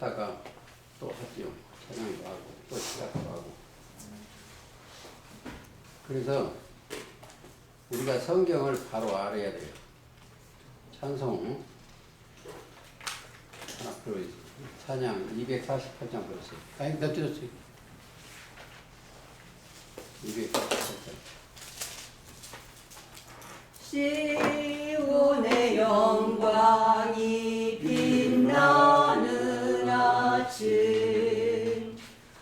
하다가 또 하지요. 찬양도 하고 또 시작도 하고. 그래서 우리가 성경을 바로 알아야 돼요. 찬송 하나 불러주세요. 찬양 248장 불렀어요. 아니, 몇 들었어요? 248장. 시온의 영광이 빛나는 아침,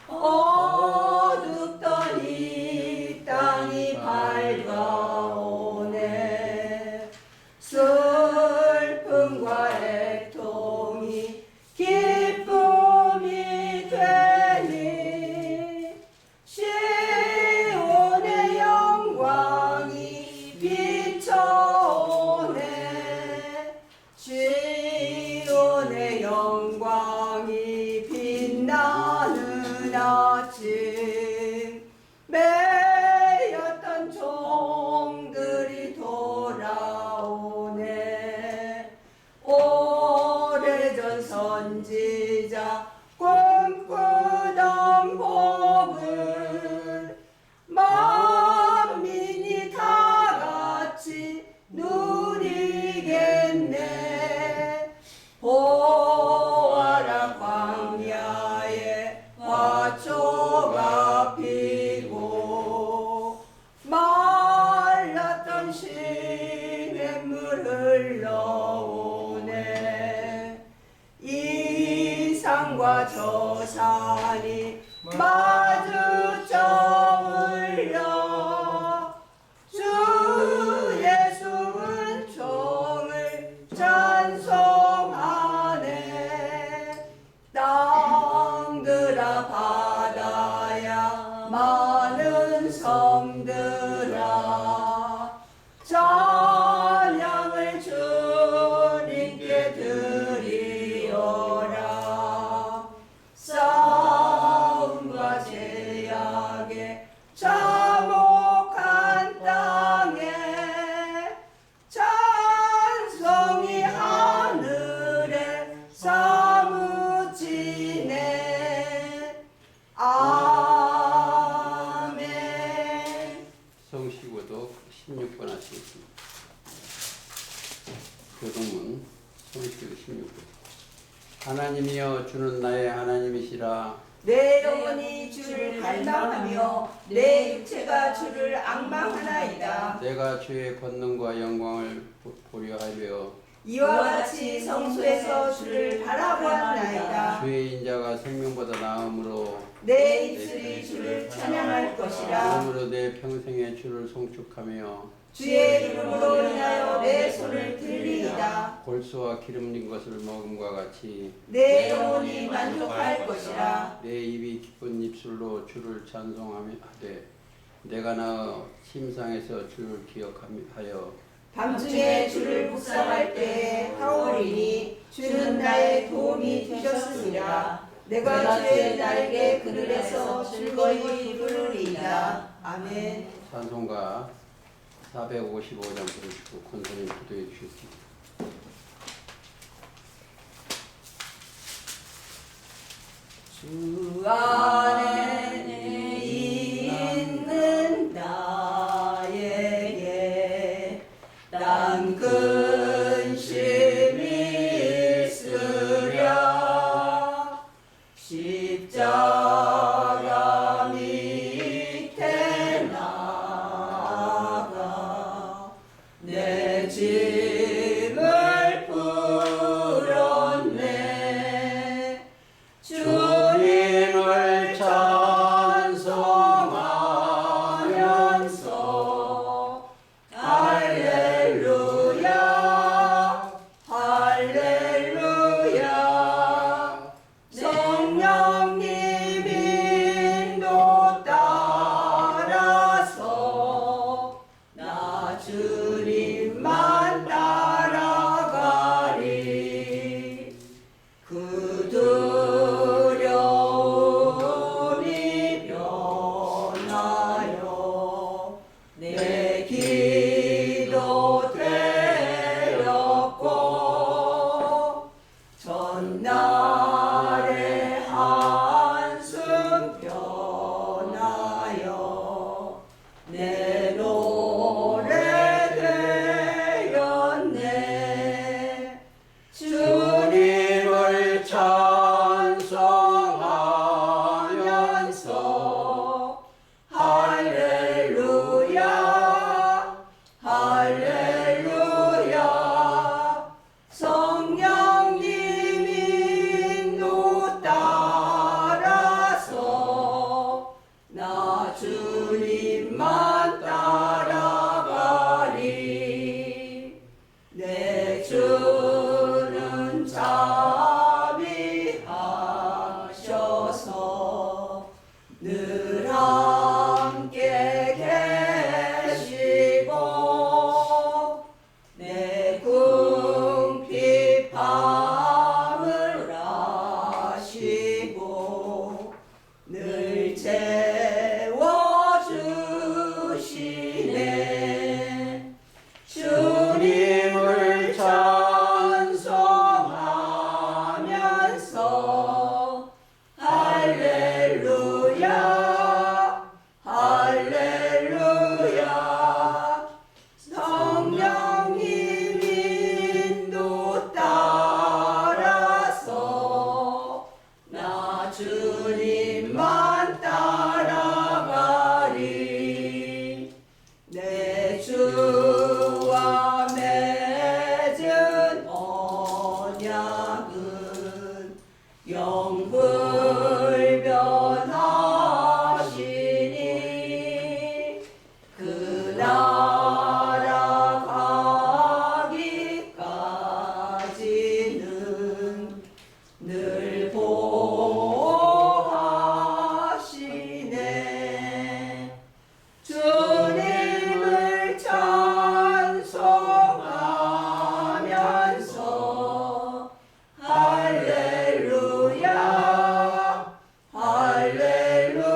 어둡던 이 땅이 밝아오네. 슬픔과 애통이 기쁨이 되니, 시온의 영광이 비춰오네. 시온의 영광이 빛나는 아침, 매였던 종들이 돌아오네. 오래전 선지자 꿈꾸던 복을 만민이 다 같이 누리겠네. 보아라 광야에 화초가 피고, 말랐던 시냇물 흘러오네. 이 산과 저 산이 마주쳐 울려, 주 예수는 종을 찬송하네. 땅들아 바다야 많은 섬들아, 찬양을 주님께 드리어라. 싸움과 제약에 참혹한 땅에 찬송이 하늘에 사무치네. 아멘. 성시고도 16번 하시겠습니다. 교동문 성시고 16번. 하나님이여 주는 나의 하나님이시라. 내 영혼이 주를 갈망하며 내 육체가 주를 앙망하나이다. 내가 주의 권능과 영광을 보려 하려 이와 같이 성소에서 주를 바라보았나이다. 주의 인자가 생명보다 나음으로 내 입술이 주를 찬양할 것이라. 그러므로 내 평생에 주를 송축하며 주의 이름으로 인하여 내 손을 들리이다. 골수와 기름진 것을 먹음과 같이 내 영혼이 만족할 것이라. 내 입이 기쁜 입술로 주를 찬송하며 하되 내가 나어 침상에서 주를 기억하여 밤중에 주를 묵상할 때에 하오리니 주는 나의 도움이 되셨습니다. 내가 주의 날개 그늘에서 즐거이 부르리이다. 아멘. 찬송가 455장 부르시고 권사님 기도해 주셨습니다. 주 안에 있는 나에게 난 근심이 있으랴. 십자가 밑에 나가 내 짐을 풀었네. 주님을 자비하셔서 늘 함께 계시고 내 궁핍함을 아시고 늘 채워주시네. 주님을 찬송하면서 할렐루야 할렐루야 성령님 인도 따라서 나 주님만 따라가리. 내 주와 맺은 언약은 영불변하시니 그 나라 가기까지는 늘 보호하시네. 주님을 찬송하면서 할렐루야 할렐루야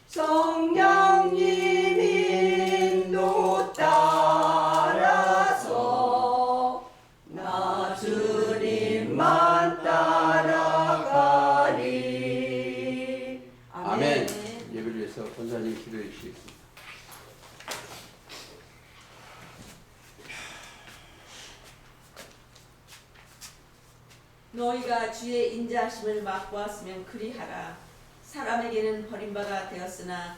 성령님 인도 따라서 나 주님만 따라가리. 아멘. 예배를 위해서 권사님 기도해 주시겠습니다. 너희가 주의 인자하심을 맛보았으면 그리하라. 사람에게는 버림바가 되었으나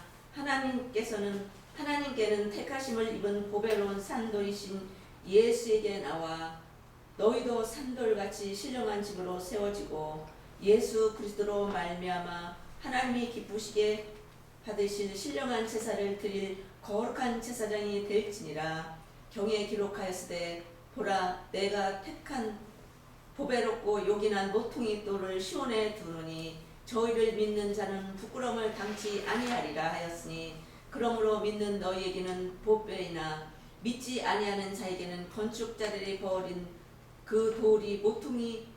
하나님께는 택하심을 입은 보배로운 산돌이신 예수에게 나와 너희도 산돌같이 신령한 집으로 세워지고 예수 그리스도로 말미암아 하나님이 기쁘시게 받으실 신령한 제사를 드릴 거룩한 제사장이 될지니라. 경에 기록하였으되 보라 내가 택한 보배롭고 요긴한 모퉁이 돌을 시온에 두노니 저희를 믿는 자는 부끄러움을 당치 아니하리라 하였으니 그러므로 믿는 너희에게는 보배이나 믿지 아니하는 자에게는 건축자들이 버린 그 돌이 모퉁이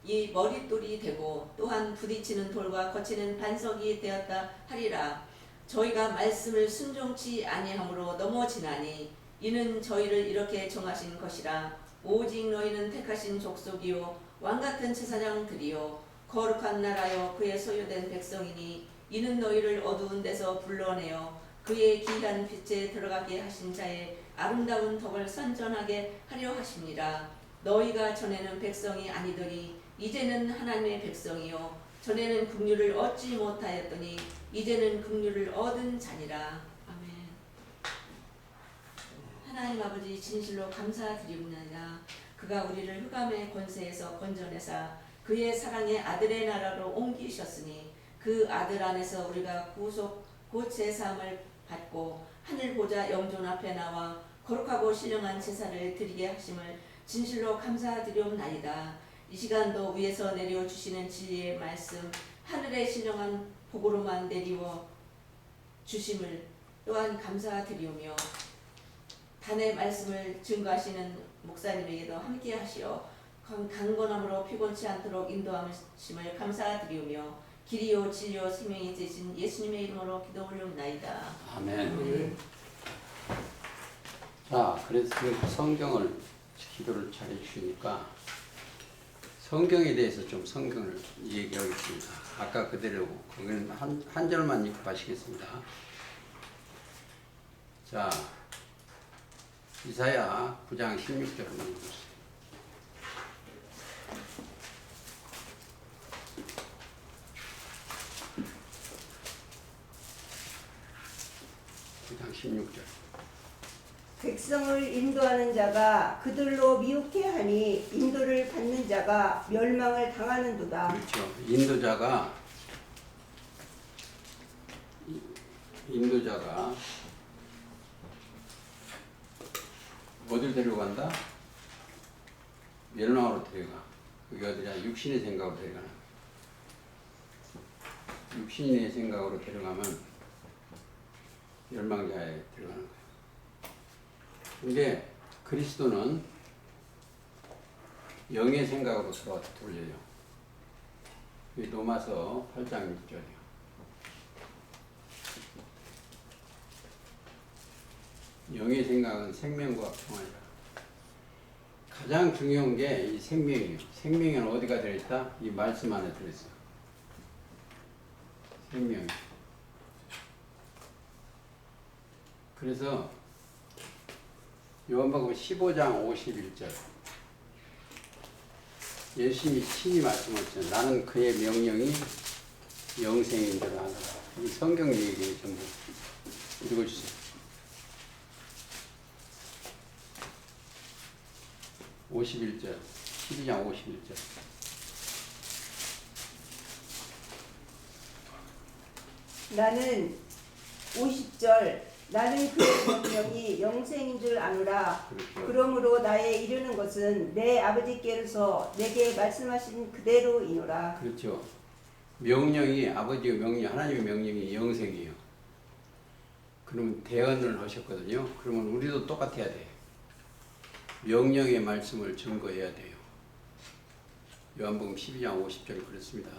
이 머릿돌이 되고 또한 부딪히는 돌과 거치는 반석이 되었다 하리라. 저희가 말씀을 순종치 아니함으로 넘어지나니 이는 저희를 이렇게 정하신 것이라. 오직 너희는 택하신 족속이요 왕같은 제사장들이요 거룩한 나라요 그의 소유된 백성이니 이는 너희를 어두운 데서 불러내어 그의 귀한 빛에 들어가게 하신 자의 아름다운 덕을 선전하게 하려 하심이라. 너희가 전에는 백성이 아니더니 이제는 하나님의 백성이요 전에는 긍휼을 얻지 못하였더니 이제는 긍휼을 얻은 자니라. 아멘. 하나님 아버지 진실로 감사드리옵나이다. 그가 우리를 흑암의 권세에서 건져내사 그의 사랑의 아들의 나라로 옮기셨으니 그 아들 안에서 우리가 구속 곧 제사함을 받고 하늘 보좌 영존 앞에 나와 거룩하고 신령한 제사를 드리게 하심을 진실로 감사드리옵나이다. 이 시간도 위에서 내려주시는 진리의 말씀 하늘의 신령한 복으로만 내리워 주심을 또한 감사드리오며 단의 말씀을 증거하시는 목사님에게도 함께 하시어 강건함으로 피곤치 않도록 인도하심을 감사드리오며 길이요 진리요 생명이 되신 예수님의 이름으로 기도 올려옵나이다. 아멘. 자, 그래서 성경을 기도를 잘 해주시니까 성경에 대해서 좀 성경을 얘기하겠습니다. 아까 그대로 거기는 한 절만 읽고 가시겠습니다. 자, 이사야 9장 16절을 읽으세요. 장 16절. 백성을 인도하는 자가 그들로 미혹해 하니 인도를 받는 자가 멸망을 당하는도다. 그렇죠. 인도자가 어딜 데려간다? 멸망으로 데려가. 그게 어디냐? 육신의 생각으로 데려가는 거예요. 육신의 생각으로 데려가면 멸망자에 들어가는 거예요. 근데 그리스도는 영의 생각으로 돌려요. 로마서 8장 6절이요. 영의 생각은 생명과 평화이라. 가장 중요한 게 이 생명이에요. 생명은 어디가 들어있다? 이 말씀 안에 들어있어요. 생명이. 그래서 요한복음 15장 51절 예수님이 친히 말씀하셨잖아요. 나는 그의 명령이 영생인 줄 아노라. 이 성경 얘기 전부 읽어주세요. 51절, 12장 51절. 나는 50절 나는 그의 명령이 영생인 줄 아노라. 그렇죠. 그러므로 나의 이르는 것은 내 아버지께서 내게 말씀하신 그대로이노라. 그렇죠. 명령이 아버지의 명령, 하나님의 명령이 영생이에요. 그러면 대언을 하셨거든요. 그러면 우리도 똑같아야 돼요. 명령의 말씀을 증거해야 돼요. 요한복음 12장 50절 그렇습니다.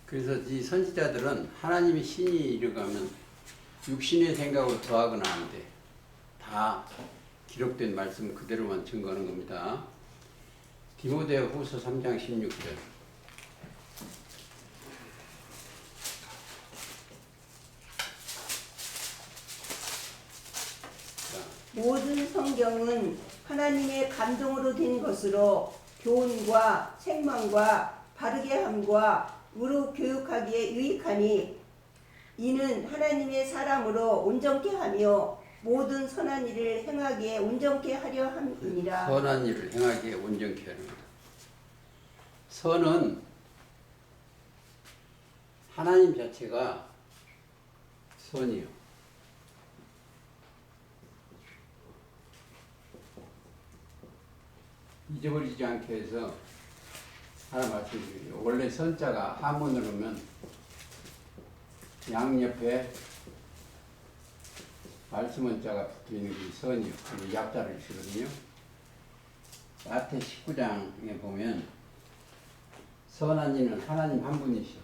그래서 이 선지자들은 하나님이 신이 이르가면 육신의 생각으로 더하거나 안 돼. 다 기록된 말씀 그대로만 증거하는 겁니다. 디모데 후서 3장 16절. 모든 성경은 하나님의 감동으로 된 것으로 교훈과 책망과 바르게 함과 의로 교육하기에 유익하니 이는 하나님의 사람으로 온전케 하며 모든 선한 일을 행하기에 온전케 하려 함이니라. 선한 일을 행하기에 온전케 하는 것. 선은 하나님 자체가 선이요. 잊어버리지 않게 해서 하나 말씀드릴게요. 원래 선자가 한문으로 오면 양옆에 말씀원자가 붙어있는 게 선이요. 그리고 약자를 쓰거든요. 마태 19장에 보면 선한 이는 하나님 한 분이시오.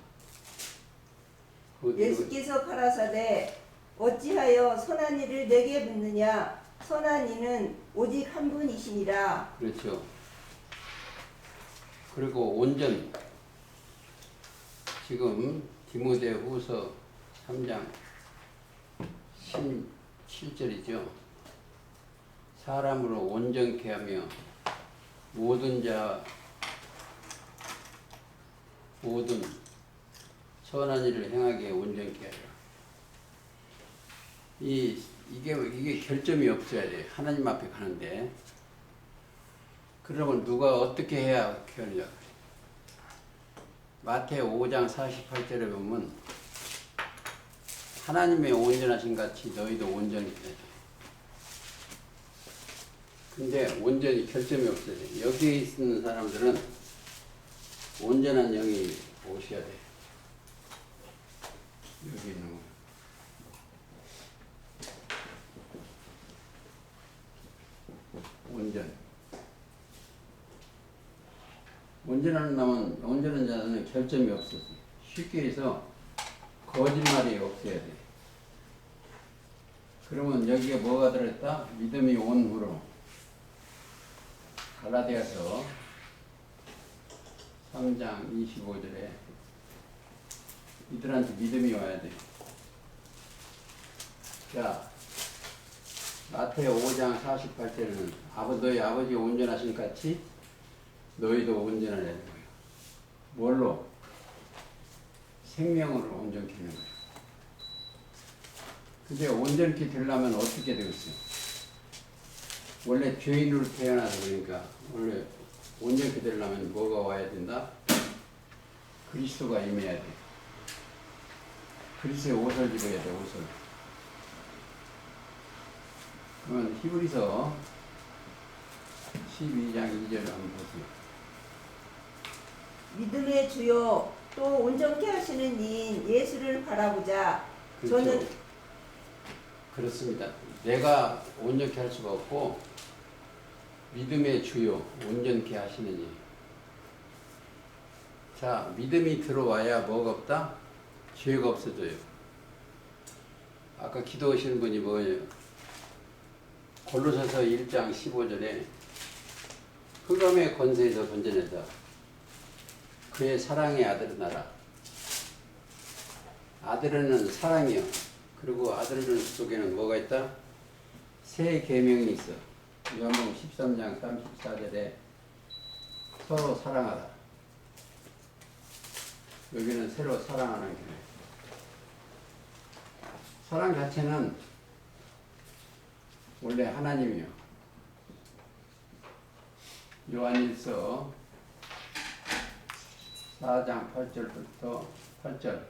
예수께서 가라사대 어찌하여 선한 일을 내게 묻느냐. 선한 이는 오직 한 분이시니라. 그렇죠. 그리고 온전. 지금 디모데 후서 3장 17절이죠. 사람으로 온전케 하며 모든 선한 일을 행하기에 온전케 하라. 이게 결점이 없어야 돼. 하나님 앞에 가는데. 그러면 누가 어떻게 해야 하느냐. 마태오 5장 48절에 보면 하나님의 온전하신 같이 너희도 온전히 해야 돼. 근데 온전히 결점이 없어야 돼. 여기에 있는 사람들은 온전한 영이 오셔야 돼. 여기 있는 거. 온전한 자는 결점이 없어. 쉽게 해서 거짓말이 없어야 돼. 그러면 여기에 뭐가 들어있다? 믿음이 온 후로. 갈라디아서 3장 25절에 이들한테 믿음이 와야 돼. 자, 마태오 5장 48절에는 너희 아버지 온전하신 같이 너희도 온전하라 하는 거예요. 뭘로? 생명으로 온전케 하는 거예요. 근데 온전케 되려면 어떻게 되겠어요? 원래 죄인으로 태어나서 그러니까 원래 온전케 되려면 뭐가 와야 된다? 그리스도가 임해야 돼. 그리스도의 옷을 입어야 돼, 옷을. 그러면 히브리서 12장 2절 한번 보세요. 믿음의 주요 또 온전케 하시는 이인 예수를 바라보자. 그렇죠. 저는 그렇습니다. 내가 온전케 할 수가 없고 믿음의 주요 온전케 하시느니. 자, 믿음이 들어와야 뭐가 없다? 죄가 없어져요. 아까 기도하시는 분이 뭐예요? 골로새서 1장 15절에 흑암의 권세에서 건져내자 그의 사랑의 아들을 낳아. 아들은 사랑이요. 그리고 아들 속에는 뭐가 있다? 새 계명이 있어. 요한복음 13장 34절에 서로 사랑하라. 여기는 새로 사랑하는 게. 사랑 자체는 원래 하나님이요. 요한일서 4장 8절부터 8절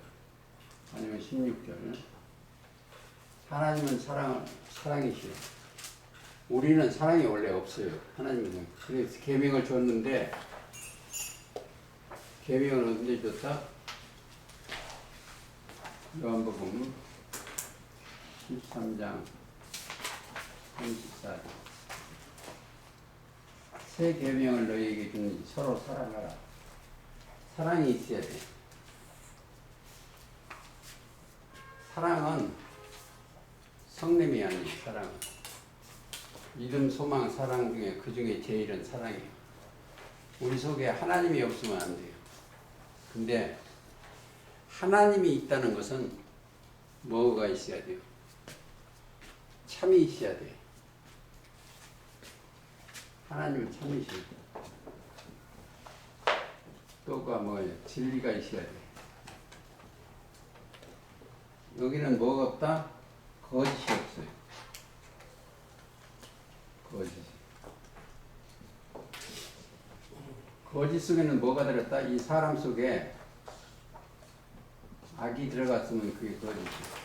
아니면 16절. 하나님은 사랑이시요. 우리는 사랑이 원래 없어요. 하나님은. 그래서 계명을 줬는데 계명을 언제 줬다? 요한복음 13장 34절. 새 계명을 너희에게 주니 서로 사랑하라. 사랑이 있어야 돼. 사랑은 성냄이 아니에요. 사랑은 믿음, 소망, 사랑 중에 그 중에 제일은 사랑이에요. 우리 속에 하나님이 없으면 안 돼요. 근데 하나님이 있다는 것은 뭐가 있어야 돼요? 참이 있어야 돼요. 하나님은 참이시고 또가 뭐예요? 진리가 있어야 돼요. 여기는 뭐가 없다? 거짓이 없어요. 거짓 속에는 뭐가 들었다? 이 사람 속에 악이 들어갔으면 그게 거짓이에요.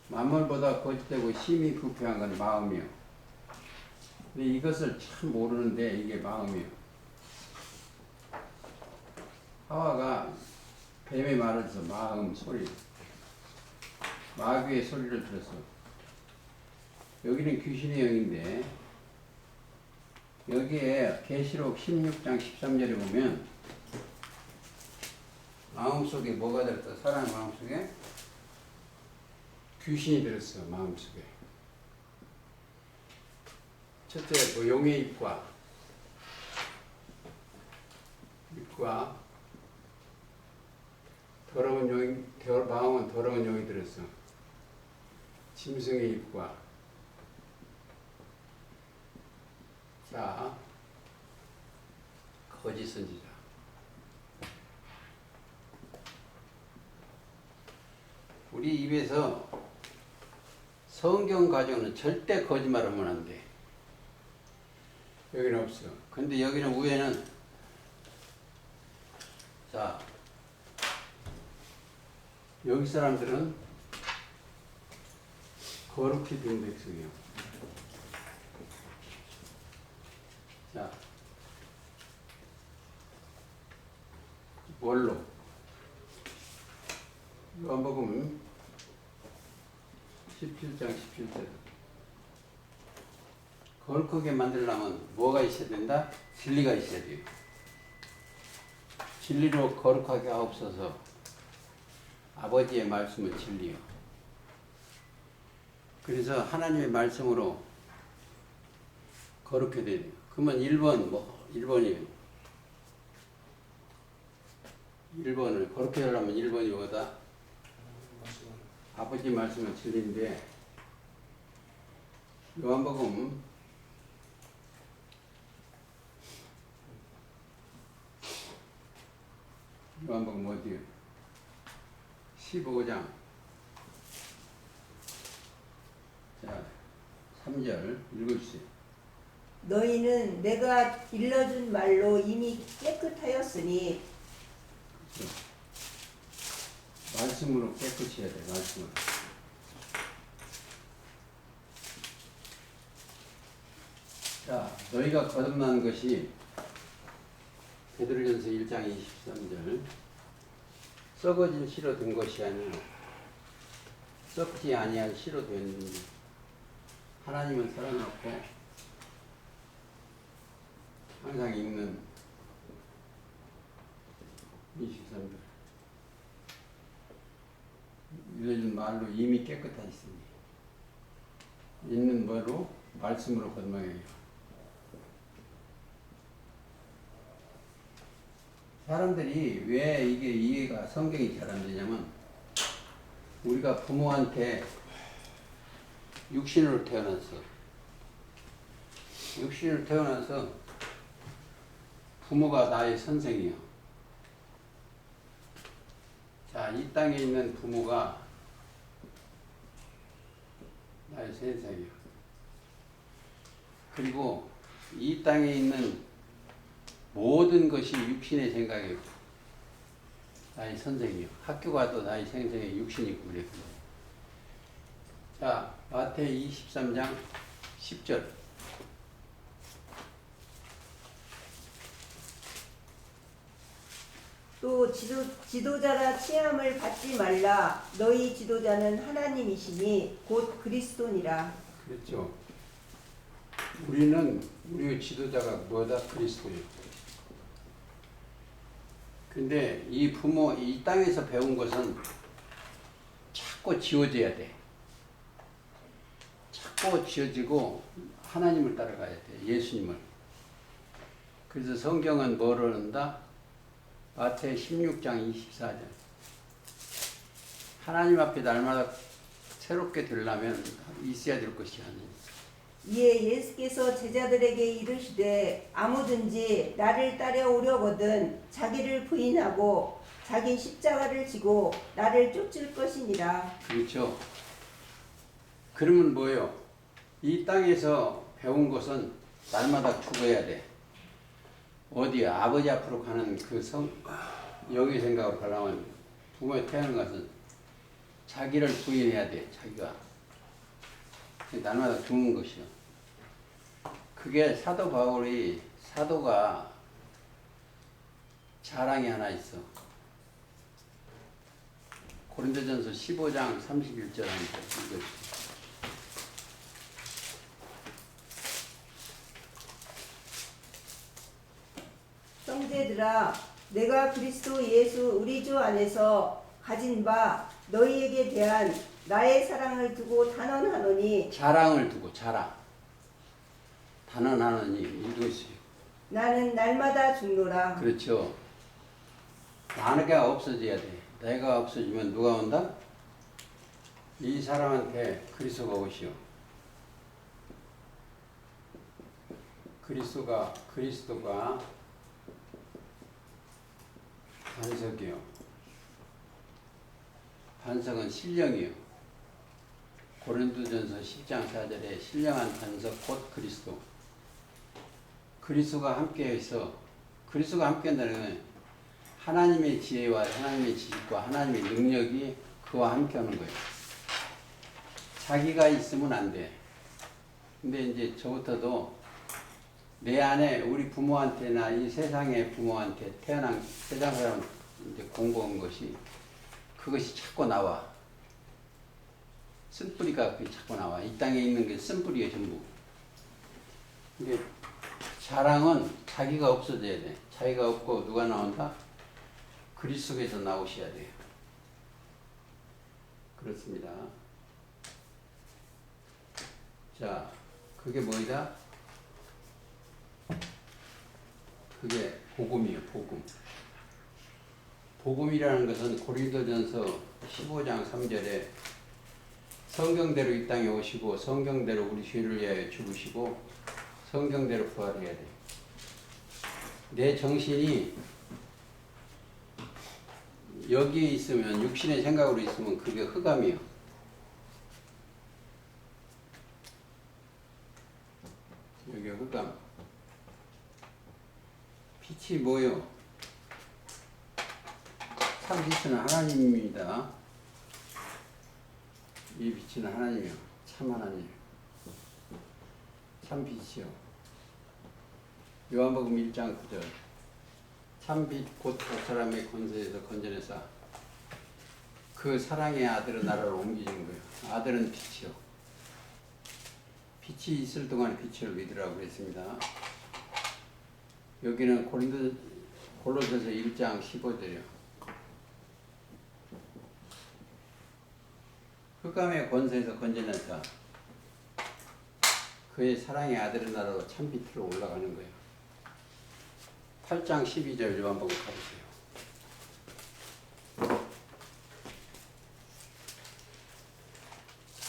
만물보다 거짓되고 심히 부패한 건 마음이요. 근데 이것을 참 모르는데 이게 마음이요. 하와가 뱀의 말을 들어서 마음 소리, 마귀의 소리를 들었어. 여기는 귀신의 영인데 여기에 계시록 16장 13절에 보면 마음속에 뭐가 들었다? 사람 마음속에 귀신이 들었어. 마음속에. 첫째 뭐 용의 입과 더러운 용이, 마음은 더러운 용이 들었어. 짐승의 입과. 자, 거짓 선지자. 우리 입에서 성경 가정은 절대 거짓말하면 안 돼. 여기는 없어. 근데 여기는 위에는 자, 여기 사람들은 거룩히 된 백성이요. 자, 뭘로? 요한복음 17장 17절. 거룩하게 만들려면 뭐가 있어야 된다? 진리가 있어야 돼요. 진리로 거룩하게 하옵소서. 아버지의 말씀은 진리요. 그래서 하나님의 말씀으로 거룩해야 돼요. 그러면 1번이에요. 1번을 거룩해 하려면 1번이 뭐다? 아버지 말씀은 진리인데 요한복음 15장 자 3절 읽으시죠. 너희는 내가 일러준 말로 이미 깨끗하였으니 그렇죠. 말씀으로 깨끗이 해야 돼. 말씀으로. 자, 너희가 거듭난 것이 베드로전서 1장 23절 썩어진 씨로 된 것이 아니라 썩지 아니할 씨로 된 하나님을 사랑하고 항상 읽는 23절 요즘 말로 이미 깨끗하시니 있는 뭐로 말씀으로 거듭나게. 사람들이 왜 이게 이해가 성경이 잘 안 되냐면 우리가 부모한테 육신으로 태어나서 부모가 나의 선생이요. 자, 이 땅에 있는 부모가 나의 선생이요. 그리고 이 땅에 있는 모든 것이 육신의 생각이고 나의 선생이요. 학교 가도 나의 선생이 육신이 있고 그랬거든요. 자, 마태이 23장 10절 또 지도자라 취함을 받지 말라. 너희 지도자는 하나님이시니 곧 그리스도니라. 그렇죠. 우리의 지도자가 뭐다? 그리스도예요. 근데 이 부모, 이 땅에서 배운 것은 자꾸 지워져야 돼. 자꾸 지워지고 하나님을 따라가야 돼. 예수님을. 그래서 성경은 뭐를 한다? 마태 16장 24절. 하나님 앞에 날마다 새롭게 되려면 있어야 될 것이 아니에요. 이에 예수께서 제자들에게 이르시되 아무든지 나를 따라오려거든 자기를 부인하고 자기 십자가를 지고 나를 쫓을 것이니라. 그렇죠. 그러면 뭐예요? 이 땅에서 배운 것은 날마다 죽어야 돼. 어디야? 아버지 앞으로 가는 그 영의 생각으로 가려면 부모에 태어난 것은 자기를 부인해야 돼. 자기가. 날마다 죽는 것이요. 그게 사도 바울이 사도가 자랑이 하나 있어. 고린도전서 15장 31절 한번 읽어주세요. 형제들아, 내가 그리스도 예수 우리 주 안에서 가진 바 너희에게 대한 나의 사랑을 두고 단언하노니. 자랑을 두고 자랑. 단언하노니 이것이. 나는 날마다 죽노라. 그렇죠. 나가 없어져야 돼. 내가 없어지면 누가 온다? 이 사람한테 그리스도가 오시오. 그리스도가 반석이요. 반석은 신령이요. 고린도전서 10장 4절에 신령한 반석 곧 그리스도. 그리스도가 함께해서 그리스도가 함께한다는 건 하나님의 지혜와 하나님의 지식과 하나님의 능력이 그와 함께하는 거예요. 자기가 있으면 안 돼. 근데 이제 저부터도 내 안에 우리 부모한테나 이 세상의 부모한테 태어난 세상 사람 이제 공부한 것이 그것이 자꾸 나와. 쓴뿌리가 그게 자꾸 나와. 이 땅에 있는 게 쓴뿌리예요, 전부. 근데 자랑은 자기가 없어져야 돼. 자기가 없고 누가 나온다? 그리스도에서 나오셔야 돼요. 그렇습니다. 자, 그게 뭐이다? 그게 복음이에요, 복음. 복음이라는 것은 고린도전서 15장 3절에 성경대로 이 땅에 오시고 성경대로 우리 죄를 위하여 죽으시고 성경대로 부활해야 돼. 내 정신이 여기에 있으면 육신의 생각으로 있으면 그게 흑암이에요. 여기 흑암. 빛이 뭐요? 참 빛은 하나님입니다. 이 빛은 하나님이요. 참 하나님. 참 빛이요. 요한복음 1장 9절. 참빛 곧 각 사람의 권세에서 건져내사 그 사랑의 아들은 나라를 옮기신 거예요. 아들은 빛이요. 빛이 있을 동안 빛을 믿으라고 그랬습니다. 여기는 골로새서 1장 15절이요. 흑암의 권세에서 건져내사 그의 사랑의 아들의 나라로 참빛으로 올라가는 거예요. 8장 12절 요한복음 가보세요.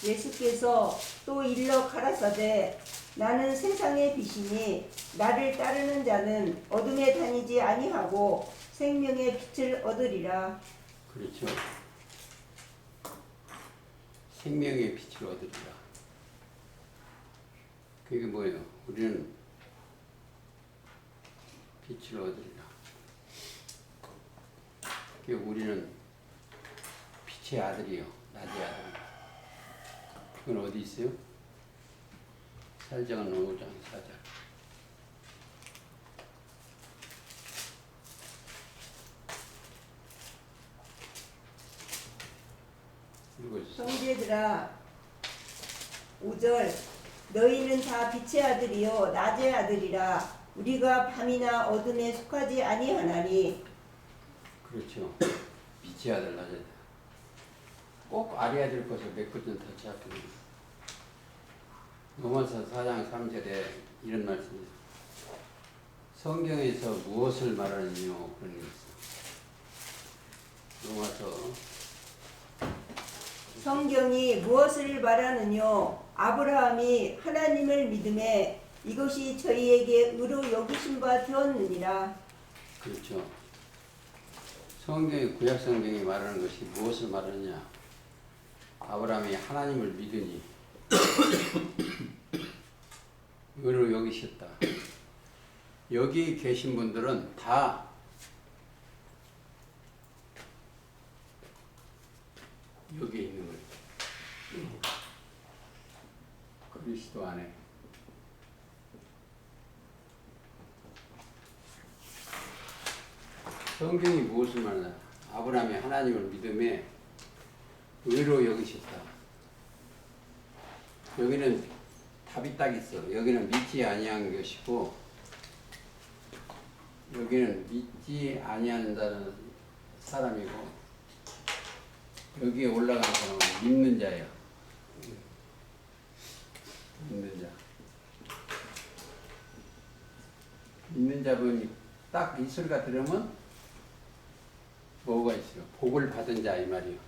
예수께서 또 일러 가라사대 나는 세상의 빛이니 나를 따르는 자는 어둠에 다니지 아니하고 생명의 빛을 얻으리라. 그렇죠. 생명의 빛을 얻으리라. 그게 뭐예요? 우리는 빛을 얻으리라. 그게 우리는 빛의 아들이요. 낮의 아들. 그건 어디 있어요? 살정은 5장 4절. 형제들아 5절 너희는 다 빛의 아들이요 낮의 아들이라 우리가 밤이나 어둠에 속하지 아니하나니. 그렇죠. 빛의 아들 낮의 아들. 꼭 알아야 될 것을 몇 군데 더 찾습니다. 로마서 4장 3절에 이런 말씀이 있어요. 성경에서 무엇을 말하느냐 그런 게 있어요. 로마서 성경이 무엇을 말하느뇨? 아브라함이 하나님을 믿음에 이것이 저희에게 의로 여기신 바 되었느니라. 그렇죠. 성경이 구약 성경이 말하는 것이 무엇을 말하느냐? 아브라함이 하나님을 믿으니 의로 여기셨다. 여기 계신 분들은 다 여기에 있는 거예요. 그리스도 안에. 성경이 무엇을 말하냐? 아브라함이 하나님을 믿음에 의로 여기셨다. 여기는 답이 딱 있어. 여기는 믿지 아니한 것이고 여기는 믿지 아니한다는 사람이고 여기에 올라간 사람은 믿는 자예요. 믿는 자. 믿는 자분이 딱 이 소리가 들으면 뭐가 있어요? 복을 받은 자 이 말이요.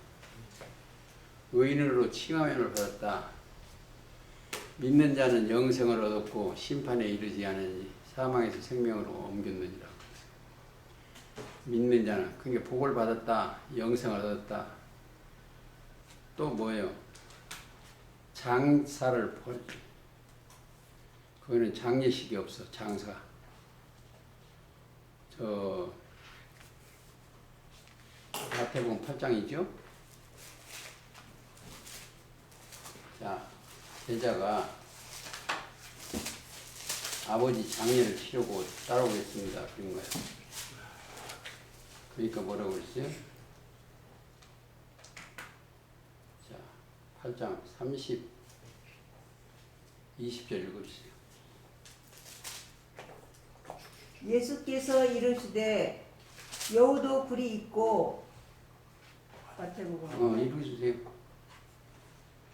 의인으로 칭함을 받았다. 믿는 자는 영생을 얻었고 심판에 이르지 않으니 사망에서 생명으로 옮겼느니라. 믿는 자는 그게 복을 받았다. 영생을 얻었다. 또 뭐예요? 장사를 벌지. 거기는 장례식이 없어. 장사. 저 마태복음 8장이죠. 자, 제자가 아버지 장례를 치르고 따라오겠습니다. 그런 거예요. 그러니까 뭐라고 그랬어요? 자, 8장 30, 20절 읽어주세요. 예수께서 이르시되 여우도 굴이 있고 마태복음 읽어주세요.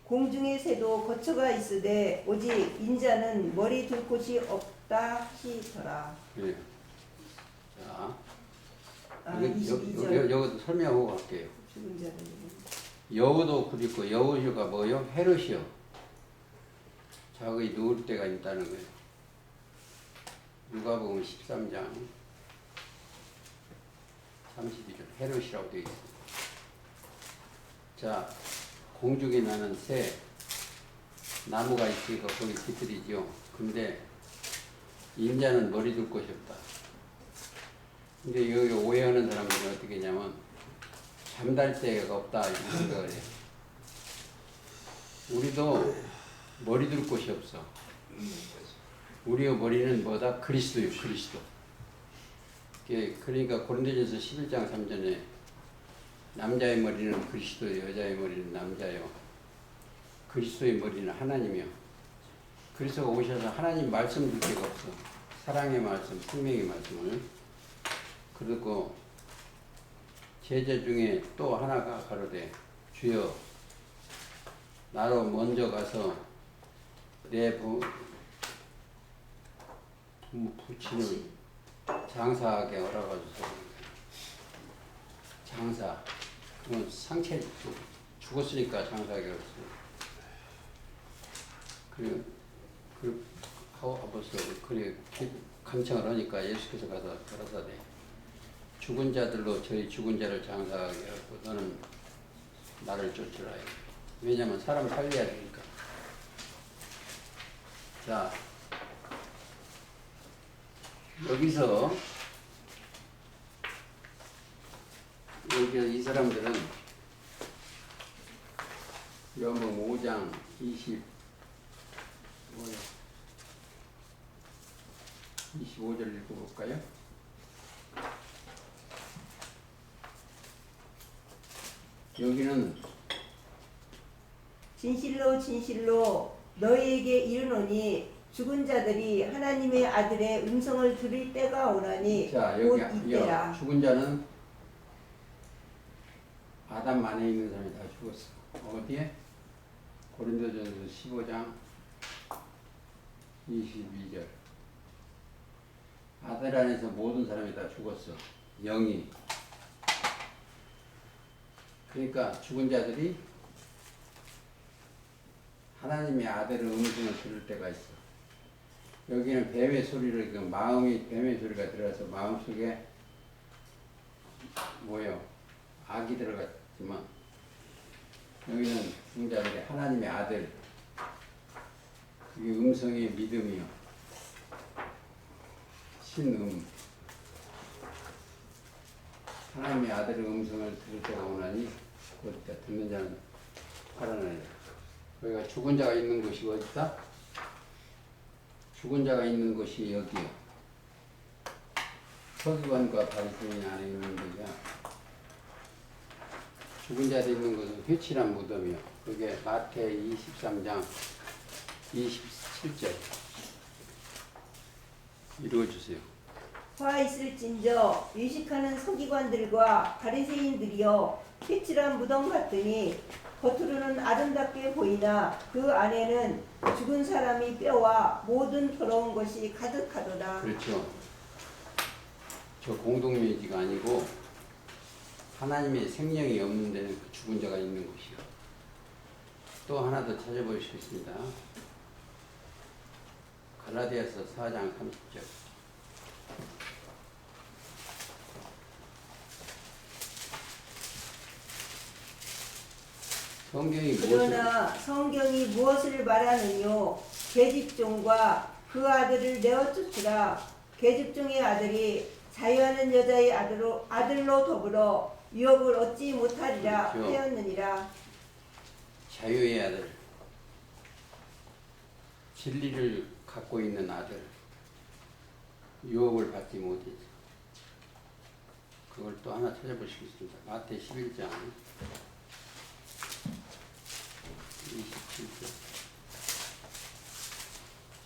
공중의 새도 거처가 있으되 오직 인자는 머리 둘 곳이 없다 하시더라. 그래요. 자, 22절 여기도 설명하고 갈게요. 죽은 자는 여우도 굴 있고 여우가 뭐요? 헤롯이요. 자기 누울 때가 있다는 거예요. 누가복음 13장 32절 헤롯이라고 되어 있습니다. 자, 공중에 나는 새 나무가 있으니까 거기 깃들이죠. 근데 인자는 머리 둘 곳이 없다. 근데 여기 오해하는 사람들은 어떻게 했냐면 잠잘 데가 없다 이렇게 생각을 해요. 우리도 머리 둘 곳이 없어. 우리의 머리는 뭐다? 그리스도요, 그리스도. 그러니까 고린도전서 11장 3절에 남자의 머리는 그리스도, 여자의 머리는 남자요. 그리스도의 머리는 하나님이요. 그리스도가 오셔서 하나님 말씀 줄 데가 없어. 사랑의 말씀, 생명의 말씀을. 그리고 제자 중에 또 하나가 가로되 주여 나로 먼저 가서 내 부친을 장사하게 허락하소서. 장사. 그건 상체 죽었으니까 장사하게 했어. 그 아버지 그래 간청을 하니까 예수께서 가서 가라사대 죽은 자들로 저희 죽은 자를 장사하게 하고 너는 나를 쫓으라. 왜냐면 사람 살려야 되니까. 자, 여기서 여기 이 사람들은 요한복음 5장 25절 읽어볼까요? 여기는 진실로 진실로 너희에게 이르노니 죽은 자들이 하나님의 아들의 음성을 들을 때가 오나니 자 곧 여기 이때라. 죽은 자는 아담 안에 있는 사람이 다 죽었어. 어디에? 고린도전서 15장 22절. 아들 안에서 모든 사람이 다 죽었어. 영이. 그러니까 죽은 자들이 하나님의 아들의 음성을 들을 때가 있어. 여기는 뱀의 소리를, 그 마음이 뱀의 소리가 들어서 마음속에 뭐요? 악이 들어갔지만 여기는 죽은 자들이 하나님의 아들, 그게 음성의 믿음이요. 신음. 하나님의 아들의 음성을 들을 때가 오나니 곧 듣는 자는 살아나리라. 여기가 죽은 자가 있는 곳이 어디다? 죽은 자가 있는 곳이 여기요. 서기관과 바리새인 안에 있는 데가 죽은 자들 있는 곳은 회칠한 무덤이요. 그게 마태 23장 27절 읽어주세요. 화 있을진저 유식하는 서기관들과 바리새인들이여 회칠한 무덤 같으니 겉으로는 아름답게 보이나 그 안에는 죽은 사람이 뼈와 모든 더러운 것이 가득하도다. 그렇죠. 저 공동묘지가 아니고 하나님의 생명이 없는 데는 그 죽은 자가 있는 곳이요. 또 하나 더 찾아보시겠습니다. 갈라디아서 4장 30절. 그러나 성경이 무엇을 말하느뇨? 계집종과 그 아들을 내어 쫓으라. 계집종의 아들이 자유하는 여자의 아들로 더불어 유업을 얻지 못하리라 그렇죠. 하였느니라. 자유의 아들, 진리를 갖고 있는 아들, 유업을 받지 못했죠. 그걸 또 하나 찾아보시겠습니다. 마태 11장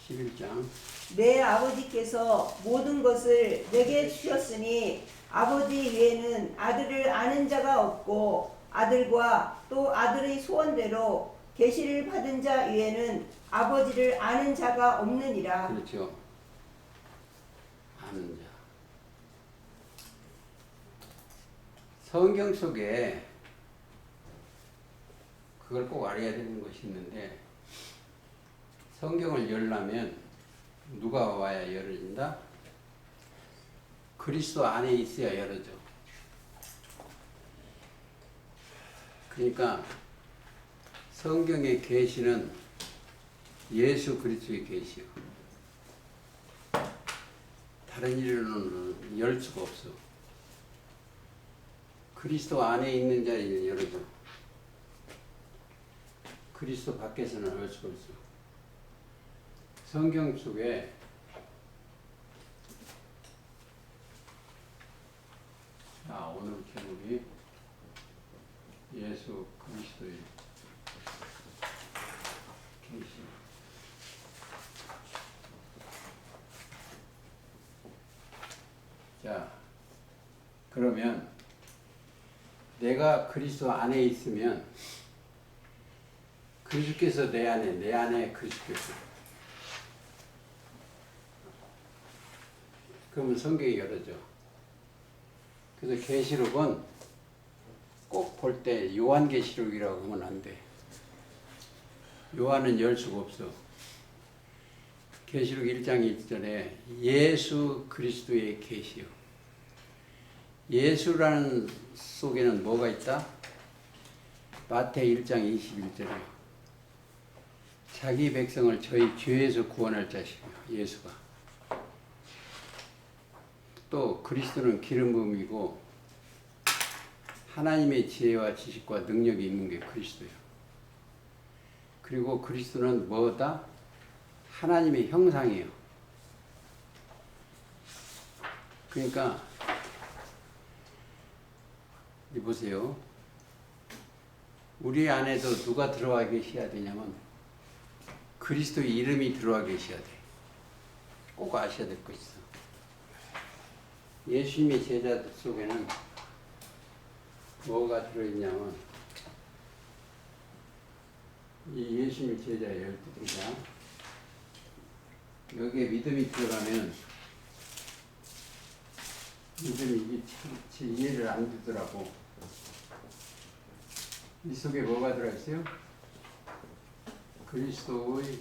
11장 내 아버지께서 모든 것을 내게 주셨으니 아버지 외에는 아들을 아는 자가 없고 아들과 또 아들의 소원대로 계시를 받은 자 외에는 아버지를 아는 자가 없느니라. 그렇죠. 아는 자. 성경 속에 그걸 꼭 알아야 되는 것이 있는데 성경을 열려면 누가 와야 열어진다? 그리스도 안에 있어야 열어져. 그러니까 성경의 계시는 예수 그리스도의 계시요. 다른 일로는 열 수가 없어. 그리스도 안에 있는 자리는 열어져. 그리스도 밖에서는 할 수가 없어. 성경 속에 자, 오늘 제목이 예수 그리스도의 계시. 자, 그러면 내가 그리스도 안에 있으면 그리스도께서 내 안에 그리스도께서. 그러면 성경이 열어져. 그래서 계시록은 꼭 볼 때 요한계시록이라고 하면 안 돼. 요한은 열 수가 없어. 계시록 1장 1절에 예수 그리스도의 계시요. 예수라는 속에는 뭐가 있다? 마태 1장 21절에 자기 백성을 저희 죄에서 구원할 자시며 예수가. 또 그리스도는 기름 부음이고 하나님의 지혜와 지식과 능력이 있는 게 그리스도예요. 그리고 그리스도는 뭐다? 하나님의 형상이에요. 그러니까 이 보세요. 우리 안에도 누가 들어와 계셔야 되냐면 그리스도의 이름이 들어와 계셔야 돼. 꼭 아셔야 될 거 있어. 예수님의 제자들 속에는 뭐가 들어있냐면 이 예수님의 제자 12제자 여기에 믿음이 들어가면 믿음이 이게 참 이해를 안 되더라고. 이 속에 뭐가 들어있어요? 그리스도의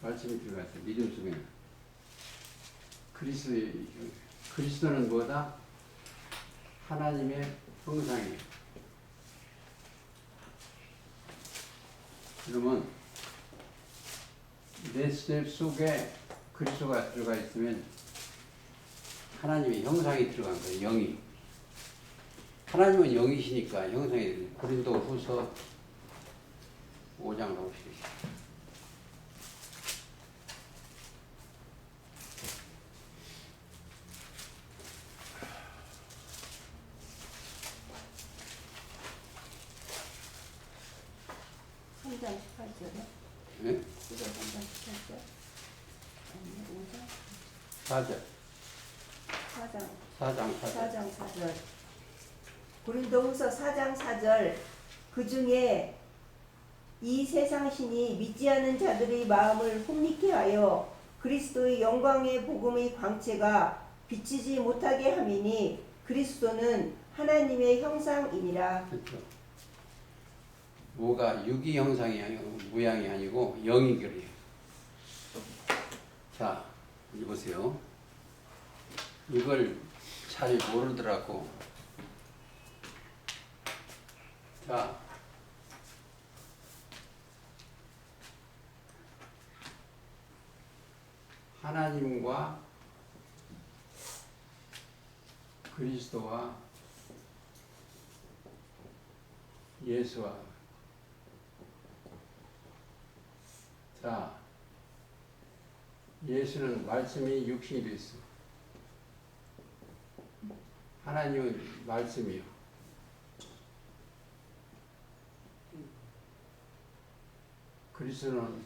말씀이 들어갔어요. 믿음 속에는. 그리스도는 뭐다? 하나님의 형상이에요. 그러면 내 속에 그리스도가 들어가 있으면 하나님의 형상이 들어간 거예요. 영이. 하나님은 영이시니까 형상이. 고린도후서 5장 나오시겠어요. 네? 4절. 4장 4절. 고린도후서 4장 4절. 그 중에 이 세상 신이 믿지 않는 자들의 마음을 혼미케 하여 그리스도의 영광의 복음의 광채가 비치지 못하게 함이니 그리스도는 하나님의 형상이니라. 그렇죠. 뭐가 육이 형상이 아니고 모양이 아니고 영이 그래요. 자, 이제 보세요. 이걸 잘 모르더라고. 자, 하나님과 그리스도와 예수와. 자, 예수는 말씀이 육신이 됐어. 하나님은 말씀이요. 그리스도는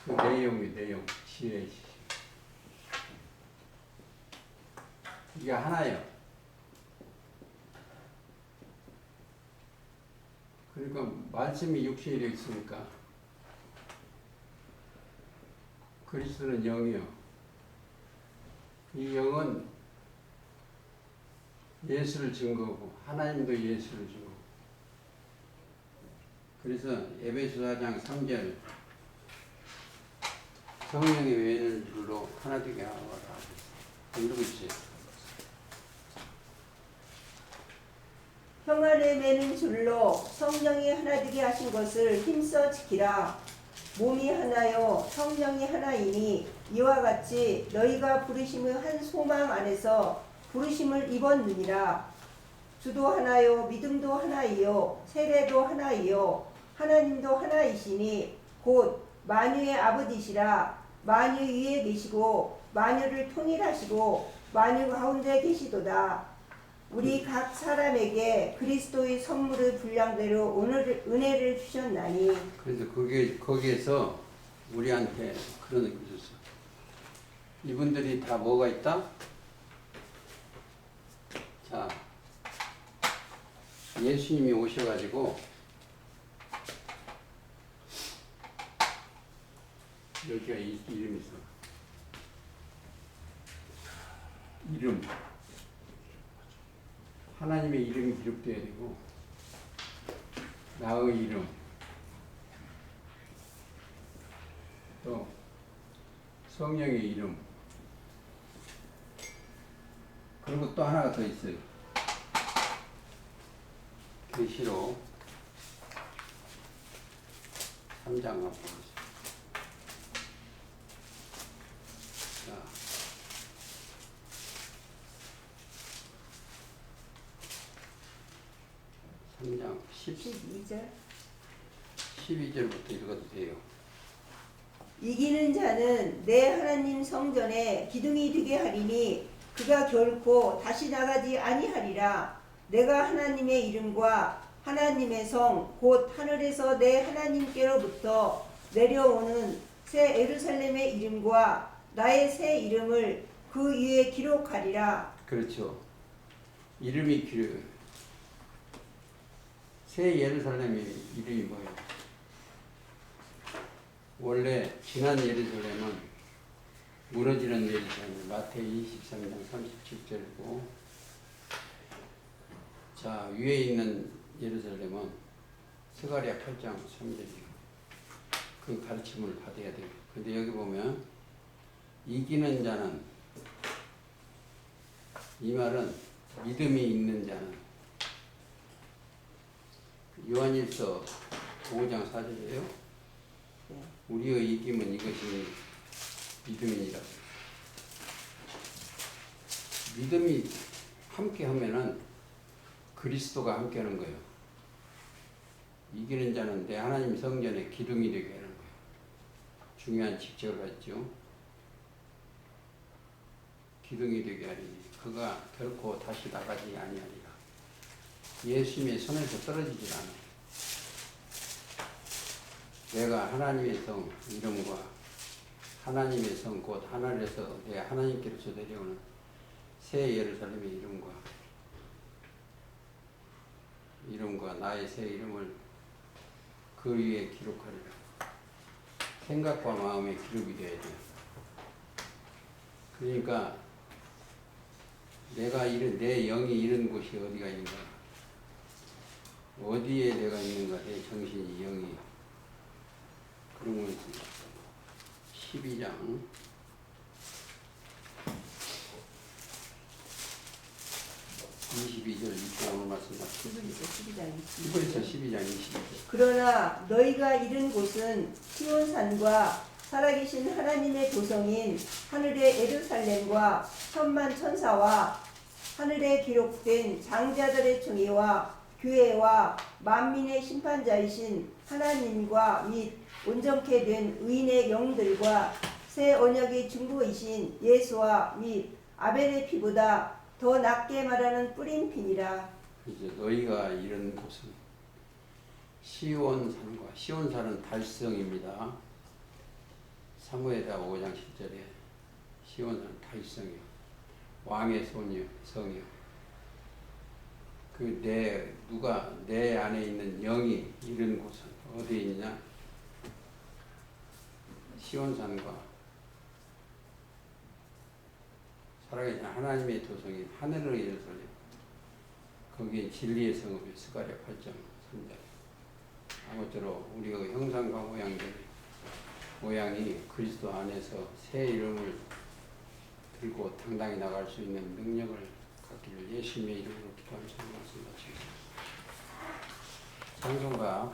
그 내용, 지혜. 이게 하나예요. 그러니까 말씀이 육신이 되어 있으니까 그리스도는 영이요. 이 영은 예수를 증거하고 하나님도 예수를 증거하고. 그래서 에베소 4장 3절 성령의 외인을 줄로 하나 되게 하라. 누구 있어요? 형 안에 매는 줄로 성령이 하나 되게 하신 것을 힘써 지키라. 몸이 하나요 성령이 하나이니 이와 같이 너희가 부르심의 한 소망 안에서 부르심을 입었느니라. 주도 하나요 믿음도 하나이요 세례도 하나이요 하나님도 하나이시니 곧 만유의 아버지시라. 만유 위에 계시고 만유를 통일하시고 만유 가운데 계시도다. 우리 각 사람에게 그리스도의 선물의 분량대로 오늘 은혜를 주셨나니. 그래서 거기에서 우리한테 그런 얘기 줬어. 이분들이 다 뭐가 있다? 자, 예수님이 오셔가지고 여기가 이름이 있어. 이름. 하나님의 이름이 기록되어야 되고 나의 이름 또 성령의 이름 그리고 또 하나가 더 있어요. 계시록 3장 앞으로 자 3장 12절 12절부터 읽어도 돼요. 이기는 자는 내 하나님 성전에 기둥이 되게 하리니 그가 결코 다시 나가지 아니하리라. 내가 하나님의 이름과 하나님의 성 곧 하늘에서 내 하나님께로부터 내려오는 새 예루살렘의 이름과 나의 새 이름을 그 위에 기록하리라. 그렇죠. 이름이 새 예루살렘의 이름이 뭐예요? 원래 지난 예루살렘은 무너지는 예루살렘 마태이 23장 37절이고 자 위에 있는 예루살렘은 스가랴 8장 3절이에요. 그 가르침을 받아야 돼요. 근데 여기 보면 이기는 자는 이 말은 믿음이 있는 자는 요한일서 5장 4절이에요. 우리의 이김은 이것이 믿음이니라. 믿음이 함께 하면은 그리스도가 함께 하는 거예요. 이기는 자는 내 하나님 성전에 기둥이 되게 하는 거예요. 중요한 직책을 받죠. 기둥이 되게 하리니 그가 결코 다시 나가지 아니하리라. 예수님의 손에서 떨어지질 않아요. 내가 하나님의 성 이름과 하나님의 성 곧 하늘에서 내 하나님께로서 내려오는 새 예루살렘의 이름과 나의 새 이름을 그 위에 기록하리라. 생각과 마음의 기록이 되어야 돼요. 그러니까 내가 내 영이 이런 곳이 어디가 있는가? 어디에 내가 있는가? 내 정신이 영이 그런 거 있습니다. 12장 22절 읽고 오늘 말씀 히브리서 12장 22절. 그러나 너희가 이른 곳은 시온산과 살아계신 하나님의 도성인 하늘의 예루살렘과 천만 천사와 하늘에 기록된 장자들의 총회와 교회와 만민의 심판자이신 하나님과 및 온전케 된 의인의 영들과 새 언약의 중보이신 예수와 및 아벨의 피보다 더 낫게 말하는 뿌린 핀이라. 이제 너희가 이런 곳은 시온산과 시온산은 달성입니다. 사무엘하 5장 10절에 시온산은 달성이요. 왕의 성이요. 그 내 안에 있는 영이 이런 곳은 어디에 있느냐? 시온산과 살아계신 하나님의 도성인 하늘의 예루살렘 거기에 진리의 성읍이 스가랴 8장 3절. 아무쪼록 우리가 형상과 모양이 그리스도 안에서 새 이름을 들고 당당히 나갈 수 있는 능력을 갖기를 예수님의 이름으로 기도하면서 말씀 마치겠습니다. 찬송가